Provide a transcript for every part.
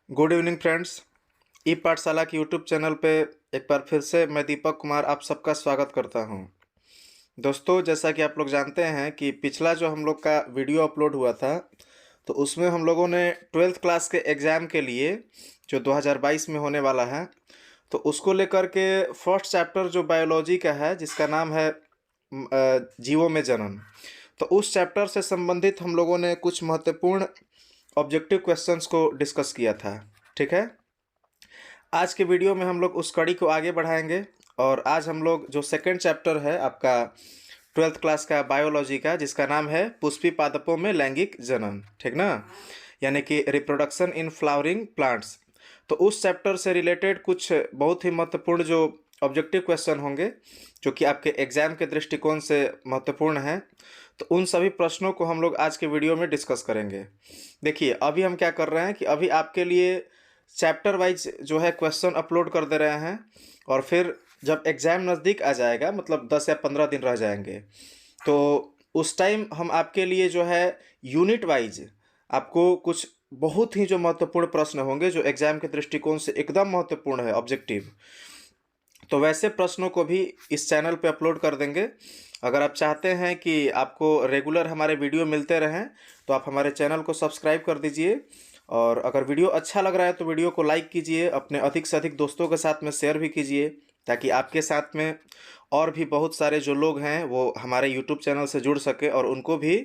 Good evening friends. ई पाठशाला की YouTube channel पे एक बार फिर से मैं दीपक कुमार आप सबका स्वागत करता हूं। दोस्तों, जैसा कि आप लोग जानते हैं कि पिछला जो हम लोग का वीडियो अपलोड हुआ था, तो उसमें हम लोगों ने 12th क्लास के एग्ज़ाम के लिए जो 2022 में होने वाला है, तो उसको लेकर के फर्स्ट चैप्टर जो बायोलॉजी का है, जिसका नाम है जीवों में जनन, तो उस चैप्टर से संबंधित हम लोगों ने कुछ महत्वपूर्ण ऑब्जेक्टिव क्वेश्चंस को डिस्कस किया था। ठीक है, आज के वीडियो में हम लोग उस कड़ी को आगे बढ़ाएंगे और आज हम लोग जो सेकंड चैप्टर है आपका 12th क्लास का बायोलॉजी का, जिसका नाम है पुष्पी पादपों में लैंगिक जनन, ठीक ना, यानी कि रिप्रोडक्शन इन फ्लावरिंग प्लांट्स। तो उस चैप्टर से रिलेटेड कुछ बहुत ही महत्वपूर्ण जो ऑब्जेक्टिव क्वेश्चन होंगे, जो कि आपके एग्जाम के दृष्टिकोण से महत्वपूर्ण हैं, तो उन सभी प्रश्नों को हम लोग आज के वीडियो में डिस्कस करेंगे। देखिए, अभी हम क्या कर रहे हैं कि अभी आपके लिए चैप्टर वाइज जो है क्वेश्चन अपलोड कर दे रहे हैं, और फिर जब एग्ज़ाम नज़दीक आ जाएगा, मतलब 10 या 15 दिन रह जाएंगे, तो उस टाइम हम आपके लिए जो है यूनिट वाइज आपको कुछ बहुत ही जो महत्वपूर्ण प्रश्न होंगे, जो एग्ज़ाम के दृष्टिकोण से एकदम महत्वपूर्ण है, ऑब्जेक्टिव, तो वैसे प्रश्नों को भी इस चैनल पे अपलोड कर देंगे। अगर आप चाहते हैं कि आपको रेगुलर हमारे वीडियो मिलते रहें, तो आप हमारे चैनल को सब्सक्राइब कर दीजिए, और अगर वीडियो अच्छा लग रहा है तो वीडियो को लाइक कीजिए, अपने अधिक से अधिक दोस्तों के साथ में शेयर भी कीजिए, ताकि आपके साथ में और भी बहुत सारे जो लोग हैं वो हमारे यूट्यूब चैनल से जुड़ सके और उनको भी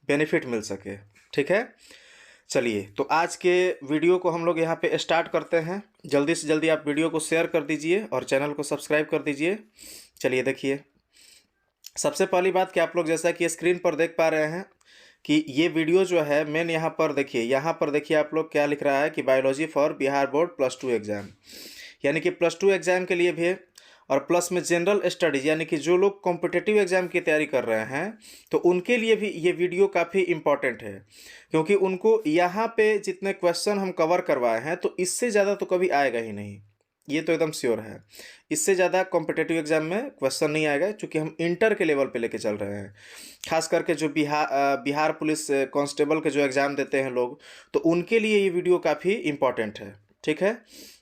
बेनिफिट मिल सके। ठीक है, चलिए, तो आज के वीडियो को हम लोग यहाँ पे स्टार्ट करते हैं। जल्दी से जल्दी आप वीडियो को शेयर कर दीजिए और चैनल को सब्सक्राइब कर दीजिए। चलिए देखिए, सबसे पहली बात कि आप लोग जैसा कि स्क्रीन पर देख पा रहे हैं कि ये वीडियो जो है मेन यहाँ पर देखिए आप लोग क्या लिख रहा है कि biology for Bihar board +2 exam, यानी कि +2 एग्ज़ाम के लिए भी है, और प्लस में जनरल स्टडीज़, यानी कि जो लोग कॉम्पिटिटिव एग्ज़ाम की तैयारी कर रहे हैं, तो उनके लिए भी ये वीडियो काफ़ी इम्पॉर्टेंट है, क्योंकि उनको यहाँ पे जितने क्वेश्चन हम कवर करवाए हैं, तो इससे ज़्यादा तो कभी आएगा ही नहीं, ये तो एकदम श्योर है। इससे ज़्यादा कॉम्पिटिटिव एग्ज़ाम में क्वेश्चन नहीं आएगा, क्योंकि हम इंटर के लेवल पे लेके चल रहे हैं। खास करके जो बिहार पुलिस कांस्टेबल के जो एग्ज़ाम देते हैं लोग, तो उनके लिए ये वीडियो काफ़ी इम्पॉर्टेंट है। ठीक है,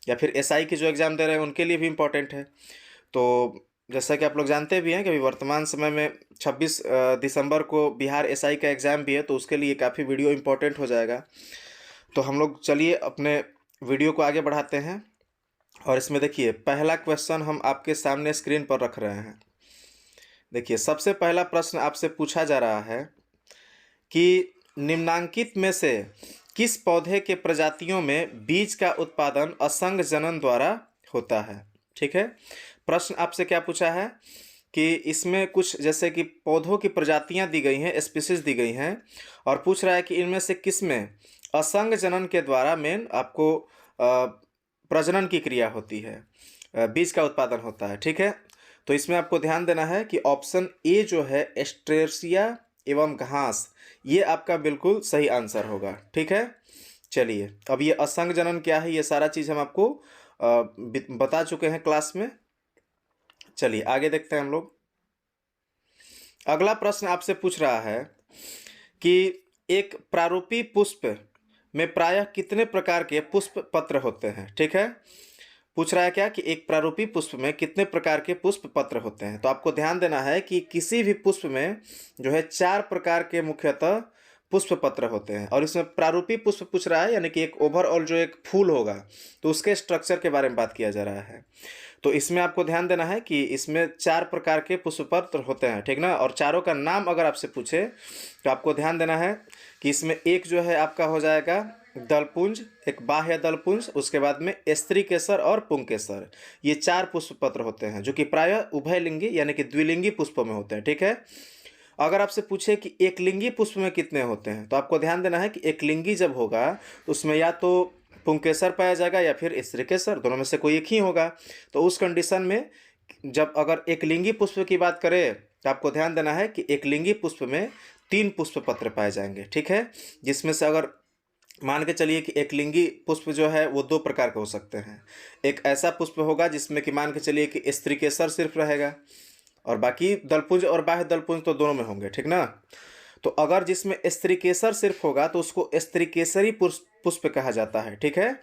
या फिर एसआई के जो एग्ज़ाम दे रहे हैं उनके लिए भी इम्पॉर्टेंट है। तो जैसा कि आप लोग जानते भी हैं कि अभी वर्तमान समय में 26 दिसंबर को बिहार एसआई का एग्ज़ाम भी है, तो उसके लिए काफ़ी वीडियो इम्पोर्टेंट हो जाएगा। तो हम लोग चलिए अपने वीडियो को आगे बढ़ाते हैं, और इसमें देखिए पहला क्वेश्चन हम आपके सामने स्क्रीन पर रख रहे हैं। देखिए, सबसे पहला प्रश्न आपसे पूछा जा रहा है कि निम्नांकित में से किस पौधे के प्रजातियों में बीज का उत्पादन असंग जनन द्वारा होता है। ठीक है, प्रश्न आपसे क्या पूछा है कि इसमें कुछ जैसे कि पौधों की प्रजातियां दी गई हैं, स्पीसीज दी गई हैं, और पूछ रहा है कि इनमें से किस में असंग जनन के द्वारा मेन आपको प्रजनन की क्रिया होती है, बीज का उत्पादन होता है। ठीक है, तो इसमें आपको ध्यान देना है कि ऑप्शन ए जो है एस्ट्रेसिया एवं घास, ये आपका बिल्कुल सही आंसर होगा। ठीक है, चलिए, अब ये असंग जनन क्या है, ये सारा चीज़ हम आपको बता चुके हैं क्लास में। चलिए आगे देखते हैं हम लोग। अगला प्रश्न आपसे पूछ रहा है कि एक प्रारूपी पुष्प में प्रायः कितने प्रकार के पुष्प पत्र होते हैं। ठीक है, पूछ रहा है क्या कि एक प्रारूपी पुष्प में कितने प्रकार के पुष्प पत्र होते हैं। तो आपको ध्यान देना है कि किसी भी पुष्प में जो है 4 प्रकार के मुख्यतः पुष्प पत्र होते हैं, और इसमें प्रारूपी पुष्प पूछ रहा है, यानी कि एक ओवरऑल जो एक फूल होगा, तो उसके स्ट्रक्चर के बारे में बात किया जा रहा है। तो इसमें आपको ध्यान देना है कि इसमें 4 प्रकार के पुष्प पत्र होते हैं, ठीक ना, और चारों का नाम अगर आपसे पूछे तो आपको ध्यान देना है कि इसमें एक जो है आपका हो जाएगा दलपुंज, एक बाह्य दलपुंज, उसके बाद में स्त्री केसर और पुंकेसर, ये 4 पुष्प पत्र होते हैं, जो कि प्रायः उभयलिंगी यानी कि द्विलिंगी पुष्पों में होते हैं। ठीक है, अगर आपसे पूछे कि एक लिंगी पुष्प में कितने होते हैं, तो आपको ध्यान देना है कि एक लिंगी जब होगा तो उसमें या तो पुंकेसर पाया जाएगा या फिर स्त्रीकेसर, दोनों में से कोई एक ही होगा। तो उस कंडीशन में जब अगर एक लिंगी पुष्प की बात करें, तो आपको ध्यान देना है कि एक लिंगी पुष्प में 3 पुष्प पत्र पाए जाएंगे। ठीक है, जिसमें से अगर मान के चलिए कि एक लिंगी पुष्प जो है वो 2 प्रकार के हो सकते हैं। एक ऐसा पुष्प होगा जिसमें कि मान के चलिए कि स्त्रीकेसर सिर्फ रहेगा, और बाकी दलपुंज और बाह्य दलपुंज तो दोनों में होंगे। ठीक ना, तो अगर जिसमें स्त्रीकेसर सिर्फ होगा तो उसको स्त्रीकेसरी पुष्प कहा जाता है, ठीक है।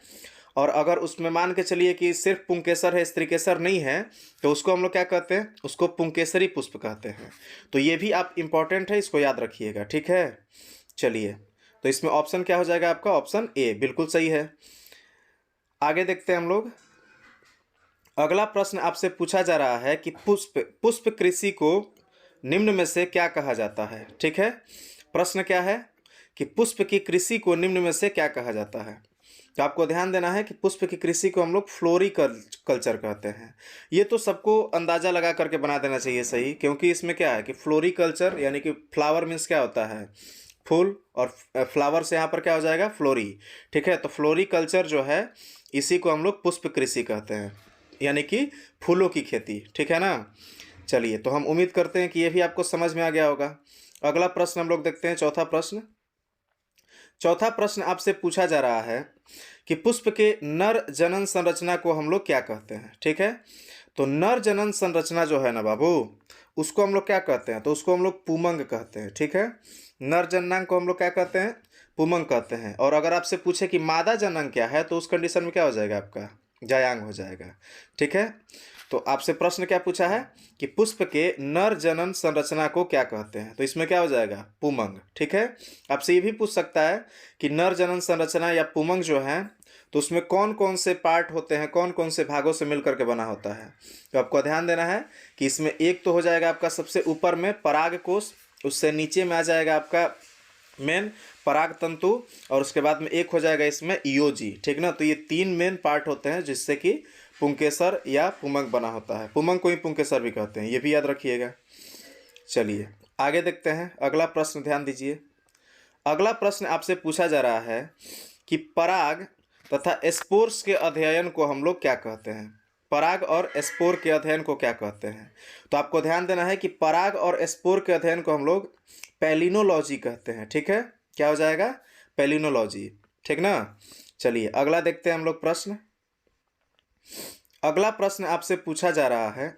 और अगर उसमें मान के चलिए कि सिर्फ पुंकेसर है, स्त्रीकेसर नहीं है, तो उसको हम लोग क्या कहते हैं, उसको पुंकेसरी पुष्प कहते हैं। तो ये भी आप इंपॉर्टेंट है, इसको याद रखिएगा, ठीक है। चलिए, तो इसमें ऑप्शन क्या हो जाएगा आपका, ऑप्शन ए बिल्कुल सही है। आगे देखते हैं हम लोग। अगला प्रश्न आपसे पूछा जा रहा है कि पुष्प कृषि को निम्न में से क्या कहा जाता है, ठीक है। प्रश्न क्या है कि पुष्प की कृषि को निम्न में से क्या कहा जाता है। तो आपको ध्यान देना है कि पुष्प की कृषि को हम लोग फ्लोरिकल्चर कहते हैं। ये तो सबको अंदाजा लगा करके बना देना चाहिए सही, क्योंकि इसमें क्या है कि फ्लोरिकल्चर यानी कि फ्लावर मीन्स क्या होता है, फूल, और फ्लावर से यहाँ पर क्या हो जाएगा, फ्लोरी, ठीक है। तो फ्लोरिकल्चर जो है इसी को हम लोग पुष्प कृषि कहते हैं, यानी कि फूलों की खेती, ठीक है ना। चलिए, तो हम उम्मीद करते हैं कि ये भी आपको समझ में आ गया होगा। अगला प्रश्न हम लोग देखते हैं, चौथा प्रश्न। चौथा प्रश्न आपसे पूछा जा रहा है कि पुष्प के नर जनन संरचना को हम लोग क्या कहते हैं, ठीक है। तो नर जनन संरचना जो है ना बाबू, उसको हम लोग क्या कहते हैं, तो उसको हम लोग पुमंग कहते हैं, ठीक है। नर जननांग को हम लोग क्या कहते हैं, पुमंग कहते हैं। और अगर आपसे पूछे कि मादा जननांग क्या है, तो उस कंडीशन में क्या हो जाएगा आपका, जायांग हो जाएगा, ठीक है। तो आपसे प्रश्न क्या पूछा है कि पुष्प के नर जनन संरचना को क्या कहते हैं, तो इसमें क्या हो जाएगा, पुमंग, ठीक है। आपसे ये भी पूछ सकता है कि नर जनन संरचना या पुमंग जो है, तो उसमें कौन कौन से पार्ट होते हैं, कौन कौन से भागों से मिलकर के बना होता है। तो आपको ध्यान देना है कि इसमें एक तो हो जाएगा आपका सबसे ऊपर में पराग कोश, उससे नीचे में आ जाएगा आपका मेन पराग तंतु, और उसके बाद में एक हो जाएगा इसमें इयोजी, ठीक ना। तो ये तीन मेन पार्ट होते हैं जिससे कि पुंकेसर या पुमंग बना होता है। पुमंग को ही पुंकेसर भी कहते हैं, ये भी याद रखिएगा। चलिए आगे देखते हैं, अगला प्रश्न ध्यान दीजिए। अगला प्रश्न आपसे पूछा जा रहा है कि पराग तथा स्पोर्स के अध्ययन को हम लोग क्या कहते हैं। पराग और स्पोर के अध्ययन को क्या कहते हैं। तो आपको ध्यान देना है कि पराग और स्पोर के अध्ययन को हम लोग पैलिनोलॉजी कहते हैं, ठीक है। क्या हो जाएगा, पैलिनोलॉजी, ठीक ना। चलिए अगला देखते हैं हम लोग प्रश्न। अगला प्रश्न आपसे पूछा जा रहा है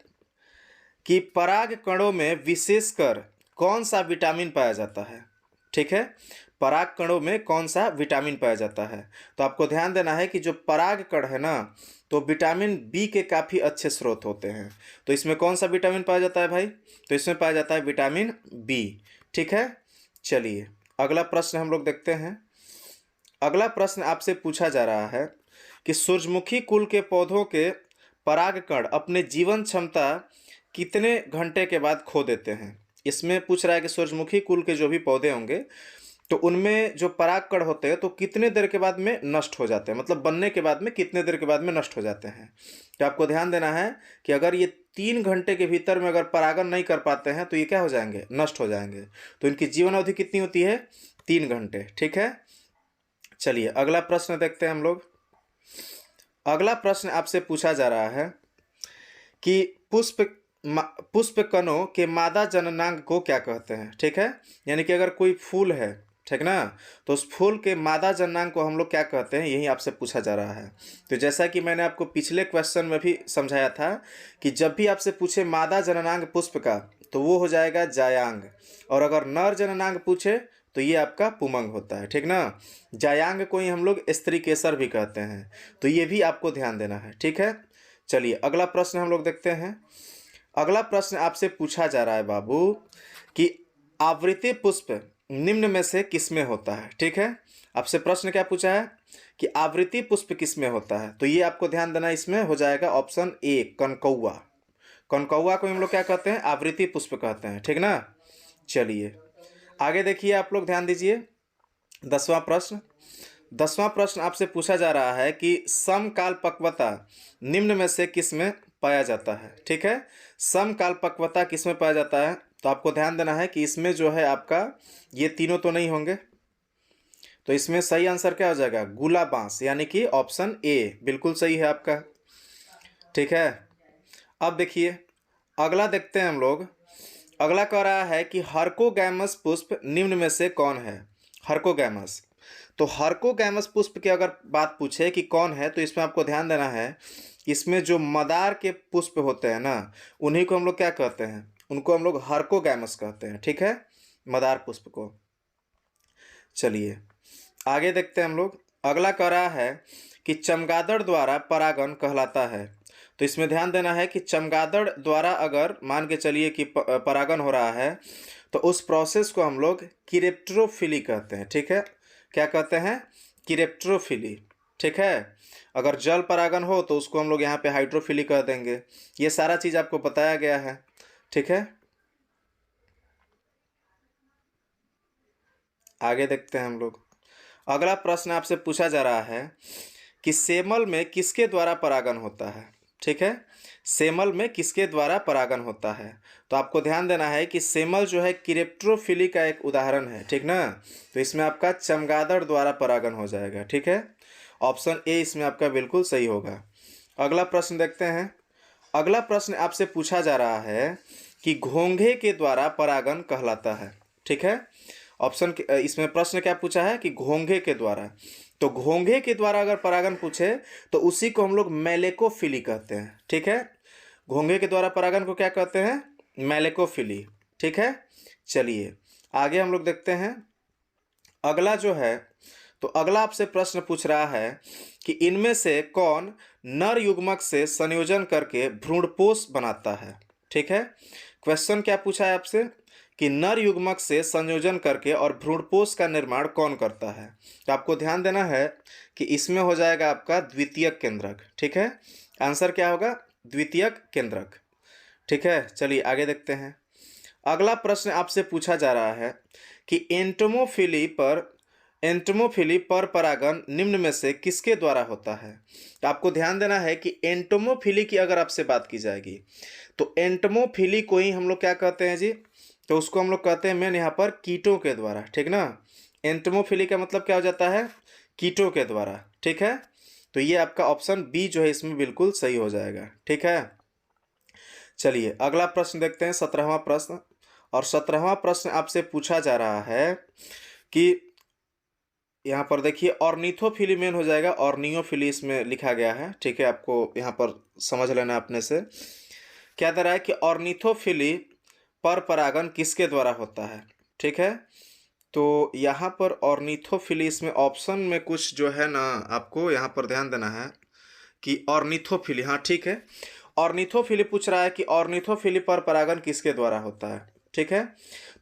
कि पराग कणों में विशेषकर कौन सा विटामिन पाया जाता है, ठीक है। पराग कणों में कौन सा विटामिन पाया जाता है। तो आपको ध्यान देना है कि जो पराग कण है ना, तो विटामिन बी के काफ़ी अच्छे स्रोत होते हैं। तो इसमें कौन सा विटामिन पाया जाता है भाई, तो इसमें पाया जाता है विटामिन बी, ठीक है। चलिए अगला प्रश्न हम लोग देखते हैं। अगला प्रश्न आपसे पूछा जा रहा है कि सूरजमुखी कुल के पौधों के परागकण अपने जीवन क्षमता कितने घंटे के बाद खो देते हैं। इसमें पूछ रहा है कि सूरजमुखी कुल के जो भी पौधे होंगे, तो उनमें जो परागकण होते हैं तो कितने देर के बाद में नष्ट हो जाते हैं, मतलब बनने के बाद में कितने देर के बाद में नष्ट हो जाते हैं। तो आपको ध्यान देना है कि अगर ये 3 घंटे के भीतर में अगर परागन नहीं कर पाते हैं तो ये क्या हो जाएंगे, नष्ट हो जाएंगे। तो इनकी जीवन अवधि कितनी होती है, 3 घंटे, ठीक है। चलिए अगला प्रश्न देखते हैं हम लोग। अगला प्रश्न आपसे पूछा जा रहा है कि पुष्प कणों के मादा जननांग को क्या कहते हैं, ठीक है। यानी कि अगर कोई फूल है, ठीक ना, तो उस फूल के मादा जननांग को हम लोग क्या कहते हैं, यही आपसे पूछा जा रहा है। तो जैसा कि मैंने आपको पिछले क्वेश्चन में भी समझाया था कि जब भी आपसे पूछे मादा जननांग पुष्प का, तो वो हो जाएगा जायांग, और अगर नर जननांग पूछे तो ये आपका पुमंग होता है, ठीक ना। जायांग को ही हम लोग स्त्रीकेसर भी कहते हैं, तो ये भी आपको ध्यान देना है, ठीक है। चलिए अगला प्रश्न हम लोग देखते हैं। अगला प्रश्न आपसे पूछा जा रहा है बाबू कि आवृति पुष्प निम्न में से किसमें होता है, ठीक है। आपसे प्रश्न क्या पूछा है कि आवृति पुष्प किसमें होता है। तो ये आपको ध्यान देना, इसमें हो जाएगा ऑप्शन ए, कनकौआ। कनकौआ को हम लोग क्या कहते हैं, आवृति पुष्प कहते हैं, ठीक ना। चलिए आगे देखिए, आप लोग ध्यान दीजिए। 10वां प्रश्न। 10वां प्रश्न आपसे पूछा जा रहा है कि समकाल पक्वता निम्न में से किस में पाया जाता है, ठीक है। समकाल पक्वता किस में पाया जाता है। तो आपको ध्यान देना है कि इसमें जो है आपका ये तीनों तो नहीं होंगे, तो इसमें सही आंसर क्या हो जाएगा, गुला बांस, यानी कि ऑप्शन ए बिल्कुल सही है आपका, ठीक है। अब देखिए अगला देखते हैं हम लोग। अगला कह रहा है कि हर्कोगैमस पुष्प निम्न में से कौन है। हर्कोगैमस, तो हर्कोगैमस पुष्प की अगर बात पूछे कि कौन है, तो इसमें आपको ध्यान देना है, इसमें जो मदार के पुष्प होते हैं ना, उन्हीं को हम लोग क्या कहते हैं, उनको हम लोग हर्कोगैमस कहते हैं, ठीक है। मदार पुष्प को। चलिए आगे देखते हैं हम लोग। अगला कह रहा है कि चमगादड़ द्वारा परागण कहलाता है। तो इसमें ध्यान देना है कि चमगादड़ द्वारा अगर मान के चलिए कि परागण हो रहा है तो उस प्रोसेस को हम लोग किरेप्ट्रोफिली कहते हैं। ठीक है, क्या कहते हैं? किरेप्ट्रोफिली। ठीक है, अगर जल परागण हो तो उसको हम लोग यहाँ पे हाइड्रोफिली कह देंगे। ये सारा चीज़ आपको बताया गया है। ठीक है, आगे देखते हैं हम लोग। अगला प्रश्न आपसे पूछा जा रहा है कि सेमल में किसके द्वारा परागण होता है। ठीक है, सेमल में किसके द्वारा परागण होता है? तो आपको ध्यान देना है कि सेमल जो है किरेप्ट्रोफिली का एक उदाहरण है। ठीक ना, तो इसमें आपका चमगादड़ द्वारा परागण हो जाएगा। ठीक है, ऑप्शन ए इसमें आपका बिल्कुल सही होगा। अगला प्रश्न देखते हैं। अगला प्रश्न आपसे पूछा जा रहा है कि घोंघे के द्वारा परागण कहलाता है। ठीक है, ऑप्शन इसमें प्रश्न क्या पूछा है कि घोंघे के द्वारा। तो घोंघे के द्वारा अगर परागण पूछे तो उसी को हम लोग मैलेकोफिली कहते हैं। ठीक है, घोंघे के द्वारा परागण को क्या कहते हैं? मैलेकोफिली। ठीक है, चलिए आगे हम लोग देखते हैं। अगला जो है, तो अगला आपसे प्रश्न पूछ रहा है कि इनमें से कौन नर युग्मक से संयोजन करके भ्रूणपोष बनाता है। ठीक है, क्वेश्चन क्या पूछा है आपसे कि नर युग्मक से संयोजन करके और भ्रूणपोष का निर्माण कौन करता है। तो आपको ध्यान देना है कि इसमें हो जाएगा आपका द्वितीयक केंद्रक। ठीक है, आंसर क्या होगा? द्वितीयक केंद्रक। ठीक है, चलिए आगे देखते हैं। अगला प्रश्न आपसे पूछा जा रहा है कि एंटोमोफिली पर परागण निम्न में से किसके द्वारा होता है। तो आपको ध्यान देना है कि एंटोमोफिली की अगर आपसे बात की जाएगी तो एंटोमोफिली को ही हम लोग क्या कहते हैं जी? तो उसको हम लोग कहते हैं मेन यहाँ पर कीटों के द्वारा। ठीक ना, एंटोमोफिली का मतलब क्या हो जाता है? कीटों के द्वारा। ठीक है, तो ये आपका ऑप्शन बी जो है इसमें बिल्कुल सही हो जाएगा। ठीक है, चलिए अगला प्रश्न देखते हैं, 17वां प्रश्न। और 17वां प्रश्न आपसे पूछा जा रहा है कि यहाँ पर देखिए ऑर्निथोफिली मेन हो जाएगा, ऑर्नियोफिली इसमें लिखा गया है। ठीक है, आपको यहाँ पर समझ लेना अपने से। क्या दे रहा है कि ऑर्निथोफिली पर परागण किसके द्वारा होता है। ठीक है, तो यहाँ पर ऑर्निथोफिली इसमें ऑप्शन में कुछ जो है ना आपको यहाँ पर ध्यान देना है कि ऑर्निथोफिली, हाँ ठीक है, ऑर्निथोफिली पूछ रहा है कि ऑर्निथोफिली पर परागण किसके द्वारा होता है। ठीक है,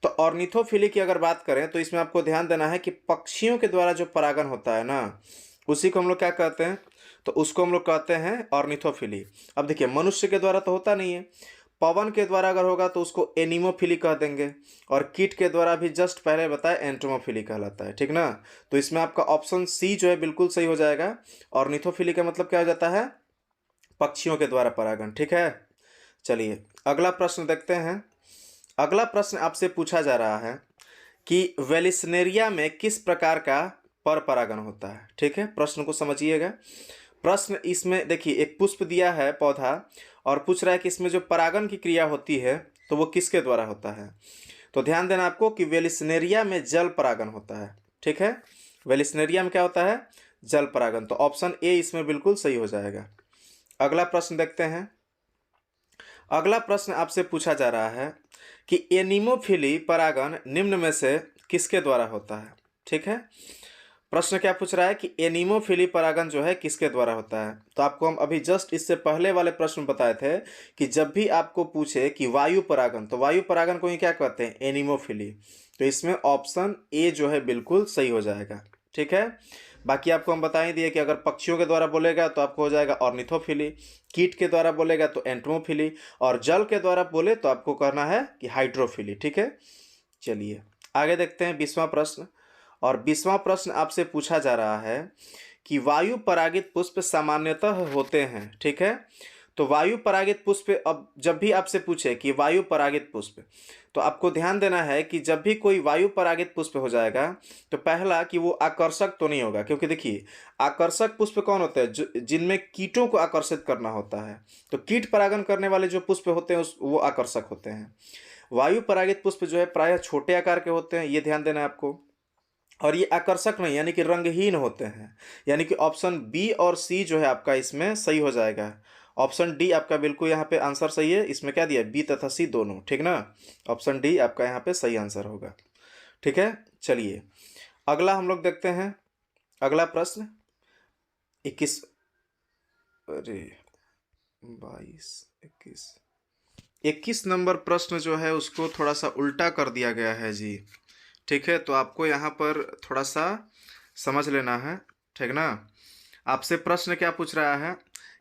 तो ऑर्निथोफिली की अगर बात करें तो इसमें आपको ध्यान देना है कि पक्षियों के द्वारा जो परागण होता है ना उसी को हम लोग क्या कहते हैं? तो उसको हम लोग कहते हैं ऑर्निथोफिली। अब देखिए मनुष्य के द्वारा तो होता नहीं है, पवन के द्वारा अगर होगा तो उसको एनिमोफिली कह देंगे, और कीट के द्वारा भी जस्ट पहले बताया एंटोमोफिली कहलाता है। ठीक ना, तो इसमें आपका ऑप्शन सी जो है बिल्कुल सही हो जाएगा। ऑर्निथोफिली का मतलब क्या हो जाता है? पक्षियों के द्वारा परागण। ठीक है, चलिए अगला प्रश्न देखते हैं। अगला प्रश्न आपसे पूछा जा रहा है कि वेलिस्नेरिया में किस प्रकार का पर परागण होता है। ठीक है, प्रश्न को समझिएगा। प्रश्न इसमें देखिए एक पुष्प दिया है पौधा और पूछ रहा है कि इसमें जो परागण की क्रिया होती है तो वो किसके द्वारा होता है। तो ध्यान देना आपको कि वेलिस्नेरिया में जल परागण होता है। ठीक है, वेलिस्नेरिया में क्या होता है? जल परागण। तो ऑप्शन ए इसमें बिल्कुल सही हो जाएगा। अगला प्रश्न देखते हैं। अगला प्रश्न आपसे पूछा जा रहा है कि एनिमोफिली परागण निम्न में से किसके द्वारा होता है। ठीक है, प्रश्न क्या पूछ रहा है कि एनिमोफिली परागण जो है किसके द्वारा होता है। तो आपको हम अभी जस्ट इससे पहले वाले प्रश्न बताए थे कि जब भी आपको पूछे कि वायु परागण, तो वायु परागण को ही क्या कहते हैं? एनिमोफिली। तो इसमें ऑप्शन ए जो है बिल्कुल सही हो जाएगा। ठीक है, बाकी आपको हम बता ही दिए कि अगर पक्षियों के द्वारा बोलेगा तो आपको हो जाएगा ऑर्निथोफिली, कीट के द्वारा बोलेगा तो एंटोमोफिली, और जल के द्वारा बोले तो आपको कहना है कि हाइड्रोफिली। ठीक है, चलिए आगे देखते हैं 20वां प्रश्न। और 20वां प्रश्न आपसे पूछा जा रहा है कि वायु परागित पुष्प सामान्यतः होते हैं। ठीक है, तो वायु परागित पुष्प, अब जब भी आपसे पूछे कि वायु परागित पुष्प, तो आपको ध्यान देना है कि जब भी कोई वायु परागित पुष्प हो जाएगा तो पहला कि वो आकर्षक तो नहीं होगा, क्योंकि देखिए आकर्षक पुष्प कौन होते हैं? जिनमें कीटों को आकर्षित करना होता है। तो कीट परागण करने वाले जो पुष्प होते हैं वो आकर्षक होते हैं। वायु परागित पुष्प जो है प्रायः छोटे आकार के होते हैं, ये ध्यान देना है आपको। और ये आकर्षक नहीं यानी कि रंगहीन होते हैं, यानी कि ऑप्शन बी और सी जो है आपका इसमें सही हो जाएगा। ऑप्शन डी आपका बिल्कुल यहाँ पे आंसर सही है। इसमें क्या दिया? बी तथा सी दोनों। ठीक ना, ऑप्शन डी आपका यहाँ पे सही आंसर होगा। ठीक है, चलिए अगला हम लोग देखते हैं। अगला प्रश्न 21, अरे 22, 21 नंबर प्रश्न जो है उसको थोड़ा सा उल्टा कर दिया गया है जी। ठीक है, तो आपको यहाँ पर थोड़ा सा समझ लेना है, ठीक ना। आपसे प्रश्न क्या पूछ रहा है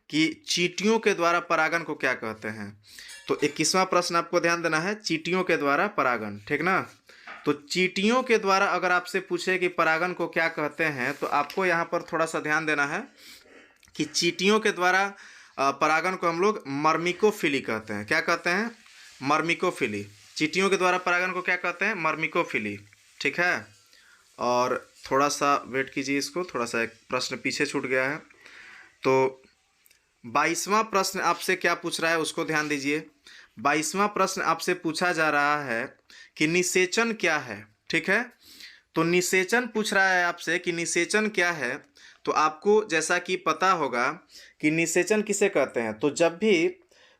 कि चींटियों के द्वारा परागन को क्या कहते हैं। तो 21वां प्रश्न आपको ध्यान देना है, चींटियों के द्वारा परागन, ठीक ना। तो चींटियों के द्वारा अगर आपसे पूछे कि परागन को क्या कहते हैं, तो आपको यहाँ पर थोड़ा सा ध्यान देना है कि चींटियों के द्वारा परागन को हम लोग मर्मिकोफिली कहते हैं। क्या कहते हैं? मर्मिकोफिली। चींटियों के द्वारा परागन को क्या कहते हैं? मर्मिकोफिली, ठीक है। और थोड़ा सा वेट कीजिए, इसको थोड़ा सा एक प्रश्न पीछे छूट गया है। तो 22वां प्रश्न आपसे क्या पूछ रहा है उसको ध्यान दीजिए। 22वां प्रश्न आपसे पूछा जा रहा है कि निषेचन क्या है, ठीक है। तो निषेचन पूछ रहा है आपसे कि निषेचन क्या है। तो आपको जैसा कि पता होगा कि निषेचन किसे कहते हैं। तो जब भी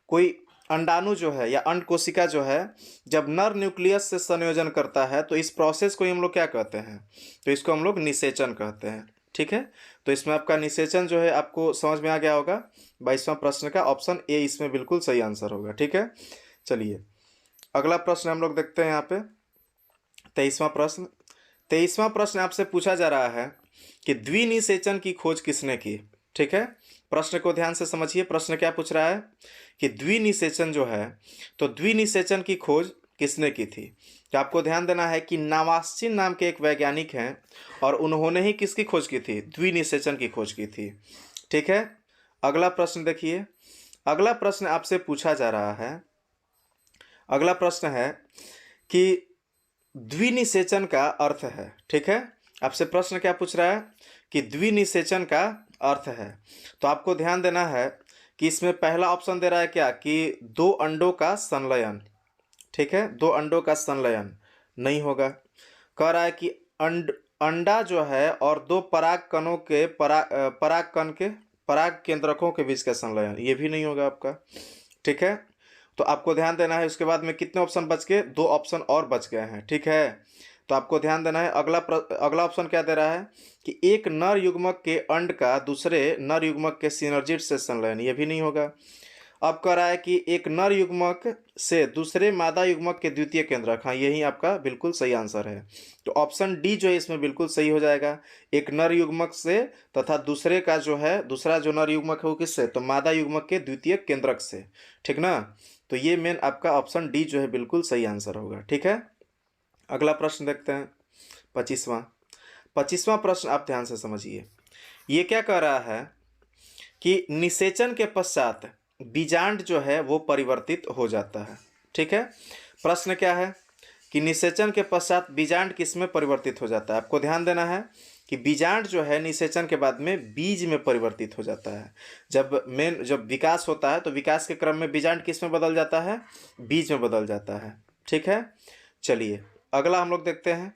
कोई अंडाणु जो है या अंड कोशिका जो है जब नर न्यूक्लियस से संयोजन करता है, तो इस प्रोसेस को हम लोग क्या कहते हैं? तो इसको हम लोग निषेचन कहते हैं, ठीक है। तो इसमें आपका निषेचन जो है आपको समझ में आ गया होगा। 22वां प्रश्न का ऑप्शन ए इसमें बिल्कुल सही आंसर होगा, ठीक है। चलिए अगला प्रश्न हम लोग देखते हैं यहाँ पे 23वां प्रश्न। 23वां प्रश्न आपसे पूछा जा रहा है कि द्विनिषेचन की खोज किसने की, ठीक है। प्रश्न को ध्यान से समझिए। प्रश्न क्या पूछ रहा है कि द्विनिषेचन जो है, तो द्विनिषेचन की खोज किसने की थी। तो आपको ध्यान देना है कि नावास्चिन नाम के एक वैज्ञानिक हैं और उन्होंने ही किसकी खोज की थी? द्विनिषेचन की खोज की थी, ठीक है। अगला प्रश्न देखिए। अगला प्रश्न आपसे पूछा जा रहा है, अगला प्रश्न है कि द्विनिषेचन का अर्थ है, ठीक है। आपसे प्रश्न क्या पूछ रहा है कि द्विनिषेचन का अर्थ है। तो आपको ध्यान देना है कि इसमें पहला ऑप्शन दे रहा है क्या कि दो अंडों का संलयन, ठीक है। दो अंडों का संलयन नहीं होगा। कह रहा है कि अंडा जो है और दो पराग कणों के पराग कण के पराग केंद्रकों के बीच का संलयन, ये भी नहीं होगा आपका, ठीक है। तो आपको ध्यान देना है। उसके बाद में कितने ऑप्शन बच गए? दो ऑप्शन और बच गए हैं, ठीक है। तो आपको ध्यान देना है। अगला ऑप्शन क्या दे रहा है कि एक नर युग्मक के अंड का दूसरे नर युग्मक के सिनर्जिड से संलयन, ये भी नहीं होगा। अब कह रहा है कि एक नर युग्मक से दूसरे मादा युग्मक के द्वितीय केंद्रक, हाँ यही आपका बिल्कुल सही आंसर है। तो ऑप्शन डी जो है इसमें बिल्कुल सही हो जाएगा। एक नर युग्मक से तथा दूसरे का जो है दूसरा जो नर युग्मक है वो किससे? तो मादा युग्मक के द्वितीय केंद्रक से, ठीक ना। तो ये मेन आपका ऑप्शन डी जो है बिल्कुल सही आंसर होगा, ठीक है। अगला प्रश्न देखते हैं 25वां प्रश्न आप ध्यान से समझिए। ये क्या कह रहा है कि निषेचन के पश्चात बीजांड जो है वो परिवर्तित हो जाता है, ठीक है। प्रश्न क्या है कि निषेचन के पश्चात बीजांड किस में परिवर्तित हो जाता है। आपको ध्यान देना है कि बीजांड जो है निषेचन के बाद में बीज में परिवर्तित हो जाता है। जब विकास होता है तो विकास के क्रम में बीजांड किस में बदल जाता है? बीज में बदल जाता है, ठीक है। चलिए अगला हम लोग देखते हैं।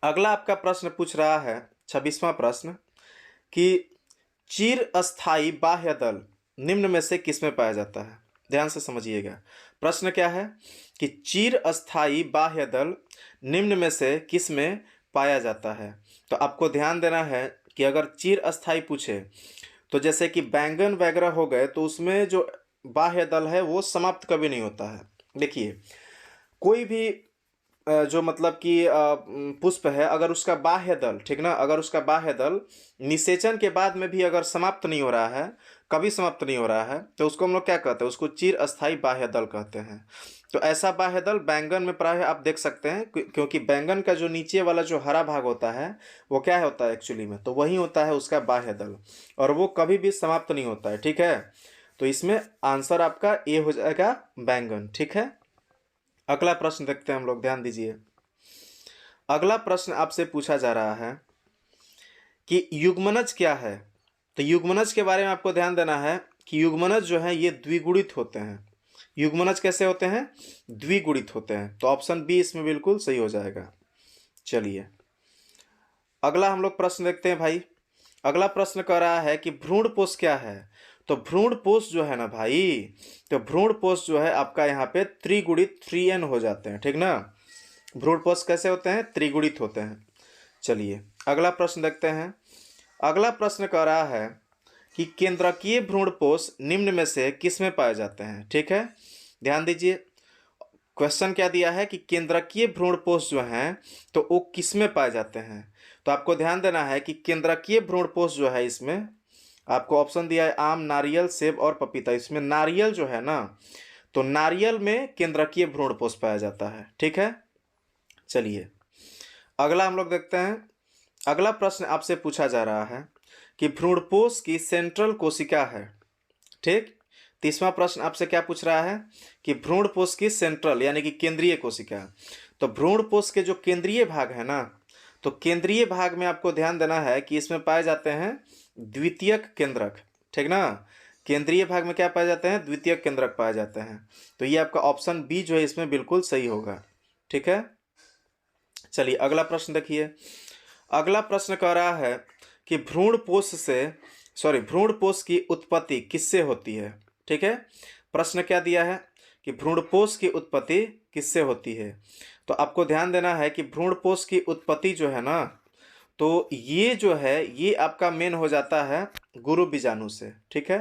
अगला आपका प्रश्न पूछ रहा है 26वां प्रश्न कि चिरस्थायी बाह्य दल निम्न में से किस में पाया जाता है। ध्यान से समझिएगा। प्रश्न क्या है कि चिरस्थायी बाह्य दल निम्न में से किस में पाया जाता है। तो आपको ध्यान देना है कि अगर चिरस्थायी पूछे तो जैसे कि बैंगन वगैरह हो गए, तो उसमें जो बाह्य दल है वो समाप्त कभी नहीं होता है। देखिए कोई भी जो मतलब कि पुष्प है, अगर उसका बाह्य दल, ठीक ना, अगर उसका बाह्य दल निषेचन के बाद में भी अगर समाप्त नहीं हो रहा है, कभी समाप्त नहीं हो रहा है, तो उसको हम लोग क्या कहते हैं? उसको चिरस्थायी बाह्य दल कहते हैं। तो ऐसा बाह्य दल बैंगन में प्राय आप देख सकते हैं, क्योंकि बैंगन का जो नीचे वाला जो हरा भाग होता है वो क्या होता है एक्चुअली में, तो वही होता है उसका बाह्य दल, और वो कभी भी समाप्त नहीं होता है, ठीक है। तो इसमें आंसर आपका ए हो जाएगा, बैंगन, ठीक है। अगला प्रश्न देखते हैं हम लोग, ध्यान दीजिए। अगला प्रश्न आपसे पूछा जा रहा है कि युग्मनज क्या है। तो युग्मनज के बारे में आपको ध्यान देना है कि युग्मनज जो है ये द्विगुणित होते हैं। युग्मनज कैसे होते हैं? द्विगुणित होते हैं। तो ऑप्शन बी इसमें बिल्कुल सही हो जाएगा। चलिए अगला हम लोग प्रश्न देखते हैं भाई। अगला प्रश्न कह रहा है कि भ्रूणपोष क्या है। तो भ्रूणपोष जो है ना भाई, तो भ्रूणपोष जो है आपका यहाँ पे त्रिगुणित 3n हो जाते हैं, ठीक ना। भ्रूण पोष कैसे होते हैं? त्रिगुणित होते हैं। चलिए अगला प्रश्न देखते हैं। अगला प्रश्न कह रहा है कि केंद्रकीय भ्रूण पोष निम्न में से किस में पाए जाते हैं? ठीक है, ध्यान दीजिए, क्वेश्चन क्या दिया है कि केंद्रकीय भ्रूण पोष जो हैं तो वो किस में पाए जाते हैं। तो आपको ध्यान देना है कि केंद्रकीय भ्रूण पोष जो है, इसमें आपको ऑप्शन दिया है आम, नारियल, सेब और पपीता। इसमें नारियल जो है ना, तो नारियल में केंद्रकीय भ्रूण पोष पाया जाता है। ठीक है, चलिए अगला हम लोग देखते हैं। अगला प्रश्न आपसे पूछा जा रहा है कि भ्रूणपोष की सेंट्रल कोशिका है। ठीक, तीसरा प्रश्न आपसे क्या पूछ रहा है कि भ्रूणपोष की सेंट्रल यानी कि केंद्रीय कोशिका। तो भ्रूणपोष के जो केंद्रीय भाग है ना, तो केंद्रीय भाग में आपको ध्यान देना है कि इसमें पाए जाते हैं द्वितीयक केंद्रक। ठीक ना, केंद्रीय भाग में क्या पाए जाते हैं? द्वितीयक केंद्रक पाए जाते हैं। तो ये आपका ऑप्शन बी जो है इसमें बिल्कुल सही होगा। ठीक है, चलिए अगला प्रश्न देखिए। अगला प्रश्न कह रहा है कि भ्रूणपोष की उत्पत्ति किससे होती है? ठीक है, प्रश्न क्या दिया है कि भ्रूणपोष की उत्पत्ति किससे होती है। तो आपको ध्यान देना है कि भ्रूणपोष की उत्पत्ति जो है ना, तो ये जो है ये आपका मेन हो जाता है गुरु बीजाणु से। ठीक है,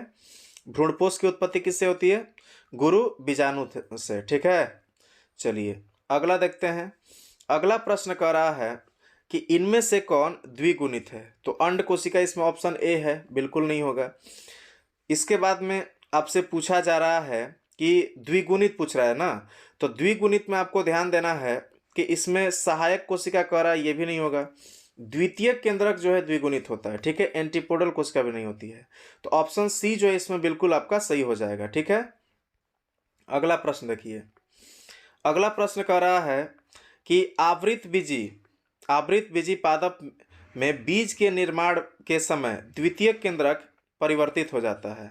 भ्रूणपोष की उत्पत्ति किससे होती है? गुरु बीजाणु से। ठीक है, चलिए अगला देखते हैं। अगला प्रश्न कह रहा है कि इनमें से कौन द्विगुणित है। तो अंड कोशिका इसमें ऑप्शन ए है, बिल्कुल नहीं होगा। इसके बाद में आपसे पूछा जा रहा है कि द्विगुणित पूछ रहा है ना, तो द्विगुणित में आपको ध्यान देना है कि इसमें सहायक कोशिका कह रहा है, ये भी नहीं होगा। द्वितीयक केंद्रक जो है द्विगुणित होता है। ठीक है, एंटीपोडल कोशिका भी नहीं होती है। तो ऑप्शन सी जो है इसमें बिल्कुल आपका सही हो जाएगा। ठीक है, अगला प्रश्न देखिए। अगला प्रश्न कह रहा है कि आवृत बीजी पादप में बीज के निर्माण के समय द्वितीयक केंद्रक परिवर्तित हो जाता है।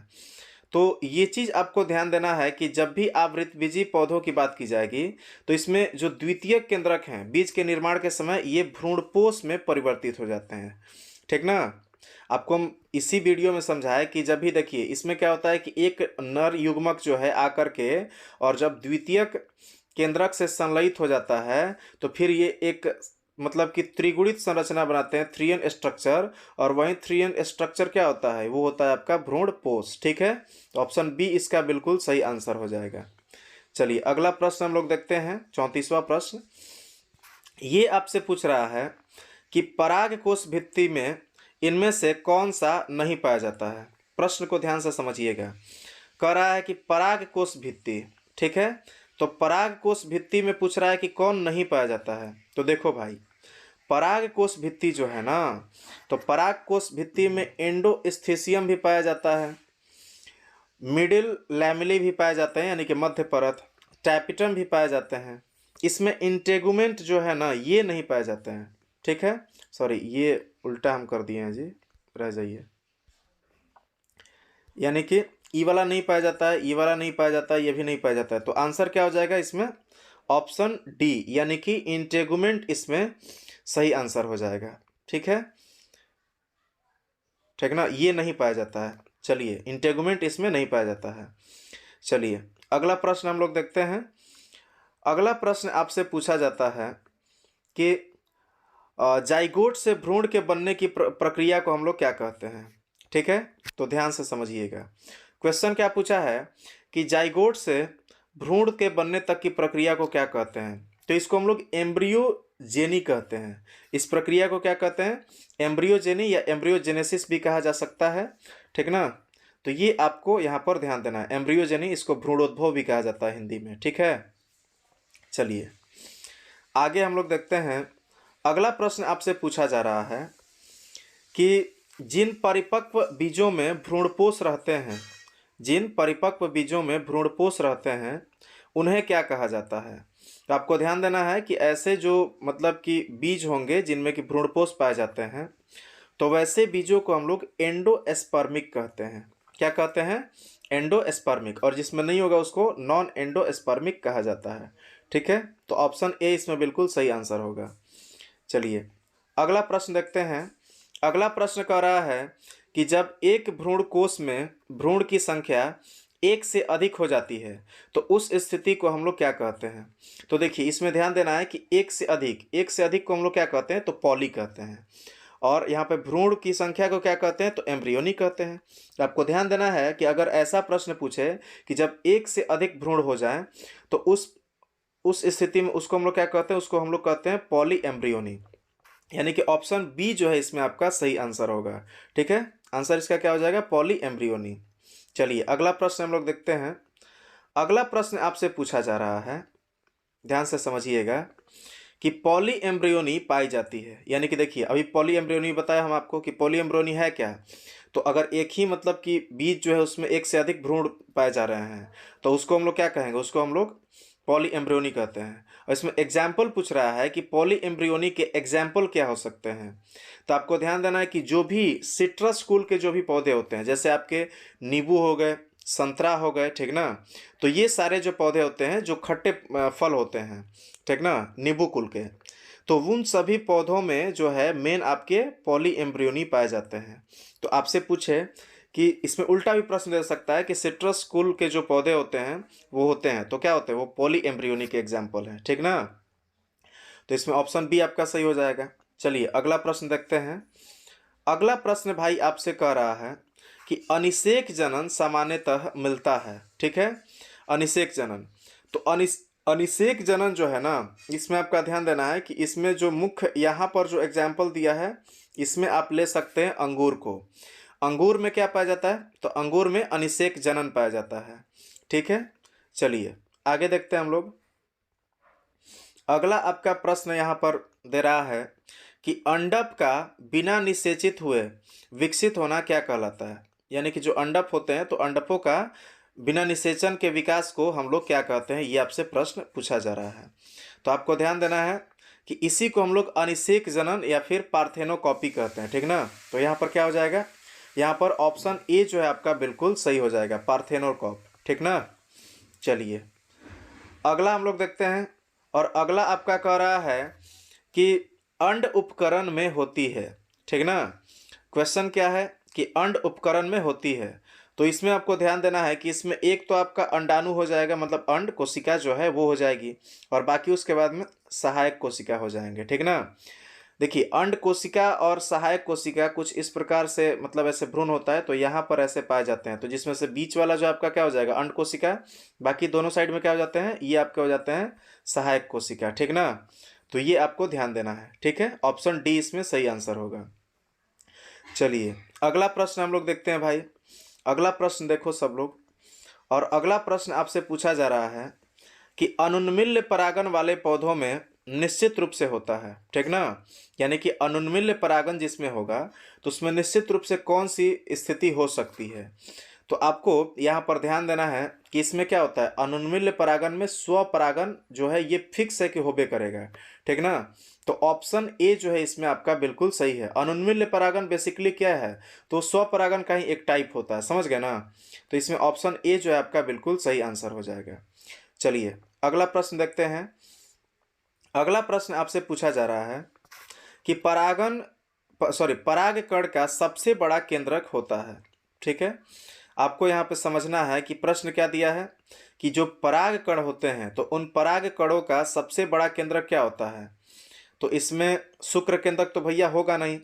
तो ये चीज़ आपको ध्यान देना है कि जब भी आवृतबीजी पौधों की बात की जाएगी तो इसमें जो द्वितीयक केंद्रक हैं बीज के निर्माण के समय ये भ्रूणपोष में परिवर्तित हो जाते हैं। ठीक ना, आपको हम इसी वीडियो में समझाए कि जब भी देखिए इसमें क्या होता है कि एक नर युग्मक जो है आकर के और जब द्वितीयक केंद्रक से संलयित हो जाता है तो फिर ये एक मतलब कि त्रिगुणित संरचना बनाते हैं, 3n स्ट्रक्चर। और वहीं 3n स्ट्रक्चर क्या होता है? वो होता है आपका भ्रूणपोष। ठीक है, तो ऑप्शन बी इसका बिल्कुल सही आंसर हो जाएगा। चलिए अगला प्रश्न हम लोग देखते हैं, 34वां प्रश्न। ये आपसे पूछ रहा है कि पराग कोश भित्ति में इनमें से कौन सा नहीं पाया जाता है। प्रश्न को ध्यान से समझिएगा। कह रहा है कि पराग कोश भित्ति। ठीक है, तो पराग कोश भित्ति में पूछ रहा है कि कौन नहीं पाया जाता है। तो देखो भाई, पराग कोश भित्ति जो है ना, तो पराग कोश भित्ति में एंडोस्थिसियम भी पाया जाता है, मिडिल लैमेली भी पाए जाते हैं यानी कि मध्य परत, टैपिटम भी पाए जाते हैं। इसमें इंटेगुमेंट जो है ना ये नहीं पाए जाते हैं। ठीक है, सॉरी ये उल्टा हम कर दिए हैं जी, रह जाइए। यानी कि ई वाला नहीं पाया जाता है, ई वाला नहीं पाया जाता है, ये भी नहीं पाया जाता है। तो आंसर क्या हो जाएगा इसमें? ऑप्शन डी यानी कि इंटेगुमेंट इसमें सही आंसर हो जाएगा। ठीक है, ठीक ना, ये नहीं पाया जाता है। चलिए इंटेगुमेंट इसमें नहीं पाया जाता है। चलिए अगला प्रश्न हम लोग देखते हैं। अगला प्रश्न आपसे पूछा जाता है कि जाइगोट से भ्रूण के बनने की प्रक्रिया को हम लोग क्या कहते हैं। ठीक है, तो ध्यान से समझिएगा। क्वेश्चन क्या पूछा है कि जाइगोट से भ्रूण के बनने तक की प्रक्रिया को क्या कहते हैं। तो इसको हम लोग एम्ब्रियोजेनी कहते हैं। इस प्रक्रिया को क्या कहते हैं? एम्ब्रियोजेनी या एम्ब्रियोजेनेसिस भी कहा जा सकता है। ठीक ना, तो ये आपको यहाँ पर ध्यान देना है। एम्ब्रियोजेनी, इसको भ्रूणोद्भव भी कहा जाता है हिंदी में। ठीक है, चलिए आगे हम लोग देखते हैं। अगला प्रश्न आपसे पूछा जा रहा है कि जिन परिपक्व बीजों में भ्रूणपोष रहते हैं, जिन परिपक्व बीजों में भ्रूणपोष रहते हैं उन्हें क्या कहा जाता है। तो आपको ध्यान देना है कि ऐसे जो मतलब कि बीज होंगे जिनमें कि भ्रूणपोष पाए जाते हैं, तो वैसे बीजों को हम लोग एंडोस्पर्मिक कहते हैं। क्या कहते हैं? एंडोस्पर्मिक। और जिसमें नहीं होगा उसको नॉन एंडोस्पर्मिक कहा जाता है। ठीक है, तो ऑप्शन ए इसमें बिल्कुल सही आंसर होगा। चलिए अगला प्रश्न देखते हैं। अगला प्रश्न कह रहा है कि जब एक भ्रूण कोष में भ्रूण की संख्या एक से अधिक हो जाती है तो उस स्थिति को हम लोग क्या कहते हैं? तो देखिए इसमें ध्यान देना है कि एक से अधिक को हम लोग क्या कहते हैं? तो पॉली कहते हैं। और यहाँ पे भ्रूण की संख्या को क्या कहते हैं? तो एम्ब्रियोनी कहते हैं। तो आपको ध्यान देना है कि अगर ऐसा प्रश्न पूछे कि जब एक से अधिक भ्रूण हो जाए तो उस स्थिति में उसको हम लोग क्या कहते हैं? उसको हम लोग कहते हैं पॉली एम्ब्रियोनी। यानी कि ऑप्शन बी जो है इसमें आपका सही आंसर होगा। ठीक है, आंसर इसका क्या हो जाएगा? Poly embryony. चलिए अगला प्रश्न हम लोग देखते हैं। अगला प्रश्न आपसे पूछा जा रहा है, ध्यान से समझिएगा, कि पॉली एम्ब्रियोनी पाई जाती है। यानी कि देखिए अभी पॉली एम्ब्रियोनी बताया हम आपको कि पॉली एम्ब्रियोनी है क्या। तो अगर एक ही मतलब कि बीज जो है उसमें एक से अधिक भ्रूण पाए जा रहे हैं तो उसको हम लोग क्या कहेंगे? उसको हम लोग पॉली एम्ब्रियोनी कहते हैं। और इसमें एग्जाम्पल पूछ रहा है कि पॉली एम्ब्रियोनी के एग्जाम्पल क्या हो सकते हैं। तो आपको ध्यान देना है कि जो भी सिट्रस कुल के जो भी पौधे होते हैं, जैसे आपके नींबू हो गए, संतरा हो गए, ठीक ना, तो ये सारे जो पौधे होते हैं जो खट्टे फल होते हैं, ठीक ना, नींबू कुल के, तो उन सभी पौधों में जो है मेन आपके पॉली एम्ब्रियोनी पाए जाते हैं। तो आपसे पूछे कि इसमें उल्टा भी प्रश्न दे सकता है कि सिट्रस कुल के जो पौधे होते हैं वो होते हैं तो क्या होते हैं? वो पॉली एम्ब्रियोनी के एग्जाम्पल हैं, ठीक ना। तो इसमें ऑप्शन बी आपका सही हो जाएगा। चलिए अगला प्रश्न देखते हैं। अगला प्रश्न भाई आपसे कह रहा है कि अनिषेक जनन सामान्यतः मिलता है, ठीक है, अनिषेक जनन। तो अनिषेक जनन जो है ना, इसमें आपका ध्यान देना है कि इसमें जो मुख्य यहाँ पर जो एग्जाम्पल दिया है इसमें आप ले सकते हैं अंगूर को। अंगूर में क्या पाया जाता है? तो अंगूर में अनिषेक जनन पाया जाता है, ठीक है। चलिए आगे देखते हैं हम लोग। अगला आपका प्रश्न यहाँ पर दे रहा है कि अंडप का बिना निषेचित हुए विकसित होना क्या कहलाता है। यानी कि जो अंडप होते हैं तो अंडपों का बिना निषेचन के विकास को हम लोग क्या कहते हैं? ये आपसे प्रश्न पूछा जा रहा है। तो आपको ध्यान देना है कि इसी को हम लोग अनिषेक जनन या फिर पार्थेनोकॉपी कहते हैं, ठीक ना। तो यहाँ पर क्या हो जाएगा? यहाँ पर ऑप्शन ए जो है आपका बिल्कुल सही हो जाएगा, पार्थेनोकॉप, ठीक ना। चलिए अगला हम लोग देखते हैं। और अगला आपका कह रहा है कि अंड उपकरण में होती है, ठीक ना। क्वेश्चन क्या है कि अंड उपकरण में होती है। तो इसमें आपको ध्यान देना है कि इसमें एक तो आपका अंडाणु हो जाएगा, मतलब अंड कोशिका जो है वो हो जाएगी, और बाकी उसके बाद में सहायक कोशिका हो जाएंगे, ठीक ना। देखिए अंड कोशिका और सहायक कोशिका कुछ इस प्रकार से मतलब ऐसे भ्रूण होता है तो यहाँ पर ऐसे पाए जाते हैं। तो जिसमें से बीच वाला जो आपका क्या हो जाएगा? अंड कोशिका। बाकी दोनों साइड में क्या हो जाते हैं? ये आपके हो जाते हैं सहायक कोशिका, ठीक ना। तो ये आपको ध्यान देना है, ठीक है। ऑप्शन डी इसमें सही आंसर होगा। चलिए अगला प्रश्न हम लोग देखते हैं भाई। अगला प्रश्न देखो सब लोग। और अगला प्रश्न आपसे पूछा जा रहा है कि अनुन्मिल्य परागन वाले पौधों में निश्चित रूप से होता है, ठीक ना। यानी कि अनुन्मिल्य परागन जिसमें होगा तो उसमें निश्चित रूप से कौन सी स्थिति हो सकती है। तो आपको यहाँ पर ध्यान देना है कि इसमें क्या होता है? अनुन्मिल्य परागन में स्वपरागन जो है ये फिक्स है कि होबे करेगा, ठीक ना। तो ऑप्शन ए जो है इसमें आपका बिल्कुल सही है। अनुन्मिल्य परागन बेसिकली क्या है? तो स्वपरागन का ही एक टाइप होता है, समझ गए ना। तो इसमें ऑप्शन ए जो है आपका बिल्कुल सही आंसर हो जाएगा। चलिए अगला प्रश्न देखते हैं। अगला प्रश्न आपसे पूछा जा रहा है कि परागकण का सबसे बड़ा केंद्रक होता है, ठीक है। आपको यहाँ पे समझना है कि प्रश्न क्या दिया है कि जो परागकण होते हैं तो उन परागकणों का सबसे बड़ा केंद्रक क्या होता है। तो इसमें शुक्र केंद्रक तो भैया होगा नहीं,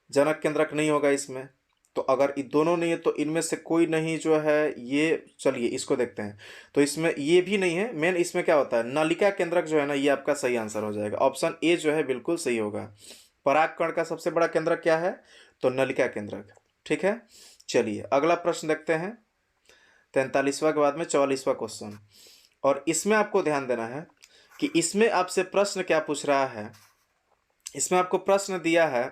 जनक केंद्रक नहीं होगा इसमें। तो अगर ये दोनों नहीं है तो इनमें से कोई नहीं जो है ये, चलिए इसको देखते हैं। तो इसमें ये भी नहीं है। मेन इसमें क्या होता है? नलिका केंद्रक जो है ना, ये आपका सही आंसर हो जाएगा। ऑप्शन ए जो है बिल्कुल सही होगा। परागकण का सबसे बड़ा केंद्रक क्या है? तो नलिका केंद्रक, ठीक है। चलिए अगला प्रश्न देखते हैं। 43वां के बाद में 44वां क्वेश्चन। और इसमें आपको ध्यान देना है कि इसमें आपसे प्रश्न क्या पूछ रहा है। इसमें आपको प्रश्न दिया है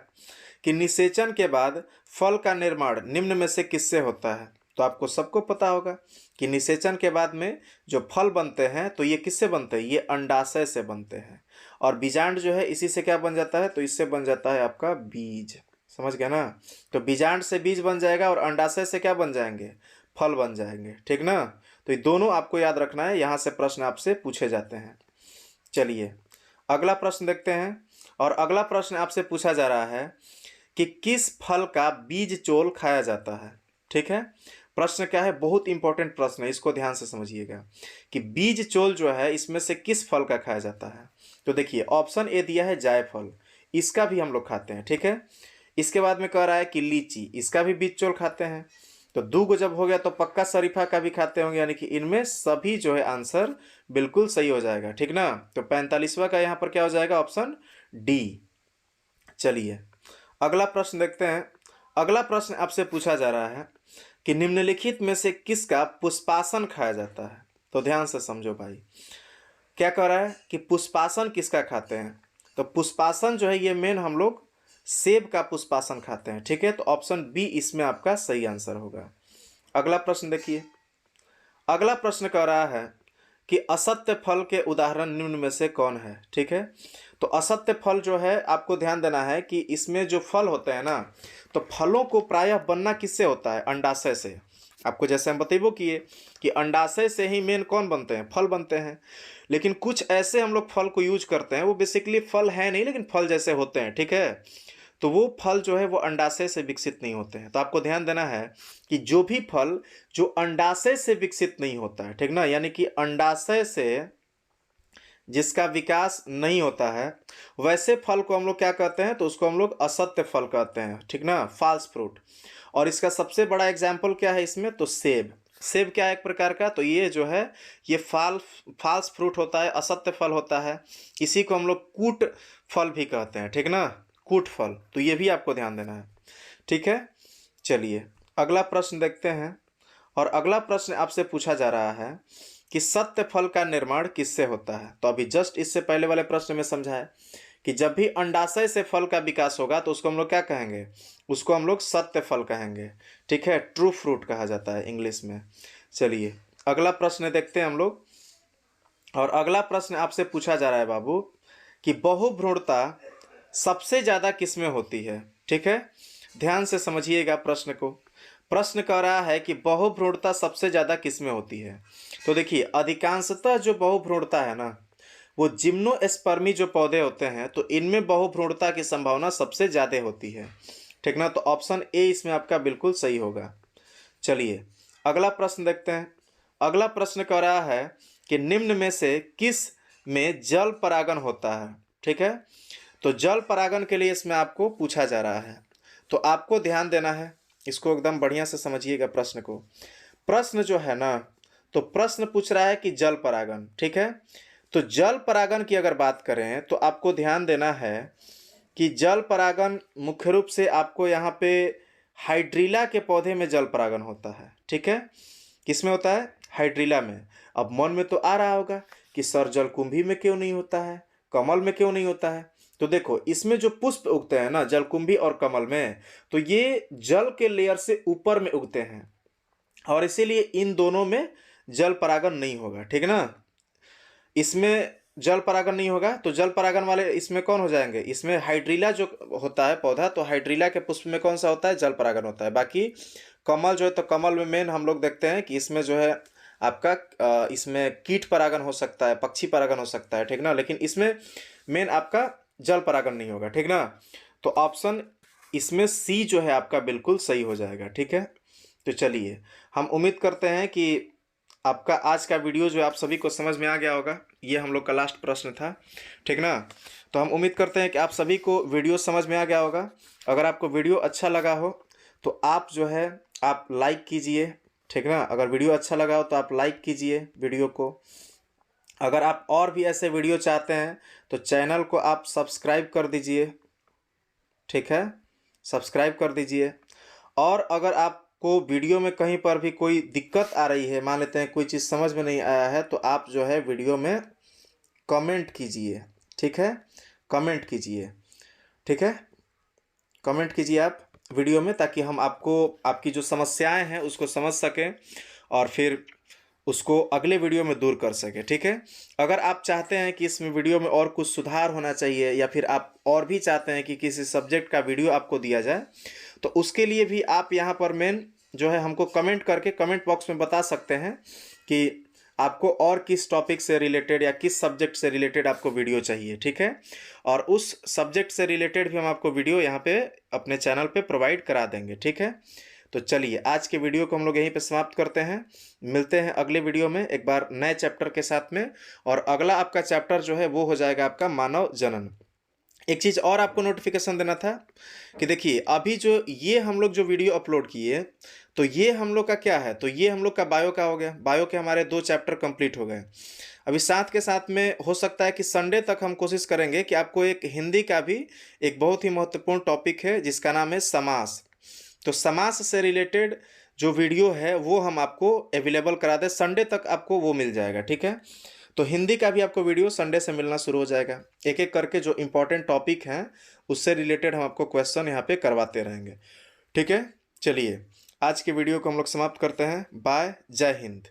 कि निषेचन के बाद फल का निर्माण निम्न में से किससे होता है। तो आपको सबको पता होगा कि निषेचन के बाद में जो फल बनते हैं तो ये किससे बनते हैं? ये अंडाशय से बनते हैं। और बीजांड जो है इसी से क्या बन जाता है? तो इससे बन जाता है आपका बीज, समझ गया ना। तो बीजांड से बीज बन जाएगा और अंडाशय से क्या बन जाएंगे? फल बन जाएंगे, ठीक ना। तो ये दोनों आपको याद रखना है, यहाँ से प्रश्न आपसे पूछे जाते हैं। चलिए अगला प्रश्न देखते हैं। और अगला प्रश्न आपसे पूछा जा रहा है कि किस फल का बीज चोल खाया जाता है, ठीक है। प्रश्न क्या है, बहुत इंपॉर्टेंट प्रश्न है, इसको ध्यान से समझिएगा कि बीज चोल जो है इसमें से किस फल का खाया जाता है। तो देखिए ऑप्शन ए दिया है जायफल, इसका भी हम लोग खाते हैं, ठीक है। इसके बाद में कह रहा है कि लीची, इसका भी बीज चोल खाते हैं। तो दो गो जब हो गया तो पक्का शरीफा का भी खाते होंगे, यानी कि इनमें सभी जो है आंसर बिल्कुल सही हो जाएगा, ठीक ना। तो 45वां का यहाँ पर क्या हो जाएगा, ऑप्शन डी। चलिए अगला प्रश्न देखते हैं। अगला प्रश्न आपसे पूछा जा रहा है कि निम्नलिखित में से किसका पुष्पासन खाया जाता है। तो ध्यान से समझो भाई, क्या कह रहा है कि पुष्पासन किसका खाते हैं। तो पुष्पासन जो है ये मेन हम लोग सेब का पुष्पासन खाते हैं, ठीक है। तो ऑप्शन बी इसमें आपका सही आंसर होगा। अगला प्रश्न देखिए। अगला प्रश्न कह रहा है कि असत्य फल के उदाहरण निम्न में से कौन है, ठीक है। तो असत्य फल जो है आपको ध्यान देना है कि इसमें जो फल होते हैं ना, तो फलों को प्रायः बनना किससे होता है, अंडाशय से। आपको जैसे हम बतेबो किए कि अंडाशय से ही मेन कौन बनते हैं, फल बनते हैं। लेकिन कुछ ऐसे हम लोग फल को यूज करते हैं, वो बेसिकली फल है नहीं लेकिन फल जैसे होते हैं, ठीक है। तो वो फल जो है वो अंडाशय से विकसित नहीं होते हैं। तो आपको ध्यान देना है कि जो भी फल जो अंडाशय से विकसित नहीं होता है, ठीक ना, यानी कि अंडाशय से जिसका विकास नहीं होता है, वैसे फल को हम लोग क्या कहते हैं, तो उसको हम लोग असत्य फल कहते हैं, ठीक ना, फॉल्स फ्रूट। और इसका सबसे बड़ा एग्जाम्पल क्या है इसमें, तो सेब। सेब क्या है एक प्रकार का, तो ये जो है ये फॉल्स फ्रूट होता है, असत्य फल होता है। इसी को हम लोग कूट फल भी कहते हैं, ठीक ना, कूट फल। तो ये भी आपको ध्यान देना है, ठीक है। चलिए अगला प्रश्न देखते हैं। और अगला प्रश्न आपसे पूछा जा रहा है कि सत्य फल का निर्माण किससे होता है। तो अभी जस्ट इससे पहले वाले प्रश्न में समझा है कि जब भी अंडाशय से फल का विकास होगा तो उसको हम लोग क्या कहेंगे, उसको हम लोग सत्य फल कहेंगे, ठीक है, ट्रू फ्रूट कहा जाता है इंग्लिश में। चलिए अगला प्रश्न देखते हैं हम लोग। और अगला प्रश्न आपसे पूछा जा रहा है बाबू कि बहुभ्रूणता सबसे ज़्यादा किसमें होती है, ठीक है। ध्यान से समझिएगा प्रश्न को। प्रश्न कह रहा है कि बहुभ्रूणता सबसे ज़्यादा किसमें होती है। तो देखिए अधिकांशतः जो बहुभ्रूणता है ना, वो जिम्नोस्पर्मी जो पौधे होते हैं, तो इनमें बहुभ्रूणता की संभावना सबसे ज़्यादा होती है, ठीक ना। तो ऑप्शन ए इसमें आपका बिल्कुल सही होगा। चलिए अगला प्रश्न देखते हैं। अगला प्रश्न कह रहा है कि निम्न में से किस में जल परागन होता है, ठीक है। तो जल परागन के लिए इसमें आपको पूछा जा रहा है, तो आपको ध्यान देना है, इसको एकदम बढ़िया से समझिएगा प्रश्न को। प्रश्न जो है ना, तो प्रश्न पूछ रहा है कि जल परागन, ठीक है। तो जल परागन की अगर बात करें तो आपको ध्यान देना है कि जल परागन मुख्य रूप से आपको यहाँ पे हाइड्रीला के पौधे में जल परागन होता है, ठीक है। किसमें होता है, हाइड्रीला में। अब मन में तो आ रहा होगा कि सर जलकुंभी में क्यों नहीं होता है, कमल में क्यों नहीं होता है। तो देखो इसमें जो पुष्प उगते हैं ना जलकुंभी और कमल में, तो ये जल के लेयर से ऊपर में उगते हैं और इसीलिए इन दोनों में जल परागन नहीं होगा, ठीक ना। इसमें जल परागन नहीं होगा, तो जल परागन वाले इसमें कौन हो जाएंगे, इसमें हाइड्रीला जो होता है पौधा, तो हाइड्रीला के पुष्प में कौन सा होता है, जल परागन होता है। बाकी कमल जो है, तो कमल में मेन हम लोग देखते हैं कि इसमें जो है आपका इसमें कीट परागन हो सकता है, पक्षी परागन हो सकता है, ठीक ना। लेकिन इसमें मेन आपका जल परागन नहीं होगा, ठीक ना। तो ऑप्शन इसमें सी जो है आपका बिल्कुल सही हो जाएगा, ठीक है। तो चलिए हम उम्मीद करते हैं कि आपका आज का वीडियो जो आप सभी को समझ में आ गया होगा। ये हम लोग का लास्ट प्रश्न था, ठीक ना। तो हम उम्मीद करते हैं कि आप सभी को वीडियो समझ में आ गया होगा। अगर आपको वीडियो अच्छा लगा हो तो आप जो है आप लाइक कीजिए, ठीक ना। अगर वीडियो अच्छा लगा हो तो आप लाइक कीजिए वीडियो को। अगर आप और भी ऐसे वीडियो चाहते हैं तो चैनल को आप सब्सक्राइब कर दीजिए, ठीक है, सब्सक्राइब कर दीजिए। और अगर आपको वीडियो में कहीं पर भी कोई दिक्कत आ रही है, मान लेते हैं कोई चीज़ समझ में नहीं आया है, तो आप जो है वीडियो में कमेंट कीजिए, ठीक है, कमेंट कीजिए, ठीक है, कमेंट कीजिए आप वीडियो में, ताकि हम आपको आपकी जो समस्याएं हैं उसको समझ सकें और फिर उसको अगले वीडियो में दूर कर सके, ठीक है। अगर आप चाहते हैं कि इसमें वीडियो में और कुछ सुधार होना चाहिए, या फिर आप और भी चाहते हैं कि किसी सब्जेक्ट का वीडियो आपको दिया जाए, तो उसके लिए भी आप यहाँ पर मेन जो है हमको कमेंट करके कमेंट बॉक्स में बता सकते हैं कि आपको और किस टॉपिक से रिलेटेड या किस सब्जेक्ट से रिलेटेड आपको वीडियो चाहिए, ठीक है। और उस सब्जेक्ट से रिलेटेड भी हम आपको वीडियो यहाँ पे अपने चैनल पे प्रोवाइड करा देंगे, ठीक है। तो चलिए आज के वीडियो को हम लोग यहीं पे समाप्त करते हैं। मिलते हैं अगले वीडियो में एक बार नए चैप्टर के साथ में। और अगला आपका चैप्टर जो है वो हो जाएगा आपका मानव जनन। एक चीज़ और आपको नोटिफिकेशन देना था कि देखिए अभी जो ये हम लोग जो वीडियो अपलोड किए, तो ये हम लोग का क्या है, तो ये हम लोग का बायो का हो गया। बायो के हमारे 2 चैप्टर कंप्लीट हो गए। अभी साथ के साथ में हो सकता है कि संडे तक हम कोशिश करेंगे कि आपको एक हिंदी का भी एक बहुत ही महत्वपूर्ण टॉपिक है जिसका नाम है समास। तो समास से रिलेटेड जो वीडियो है वो हम आपको अवेलेबल करा दें, संडे तक आपको वो मिल जाएगा, ठीक है। तो हिंदी का भी आपको वीडियो संडे से मिलना शुरू हो जाएगा। एक एक करके जो इंपॉर्टेंट टॉपिक हैं उससे रिलेटेड हम आपको क्वेश्चन यहाँ पे करवाते रहेंगे, ठीक है। चलिए आज के वीडियो को हम लोग समाप्त करते हैं। बाय, जय हिंद।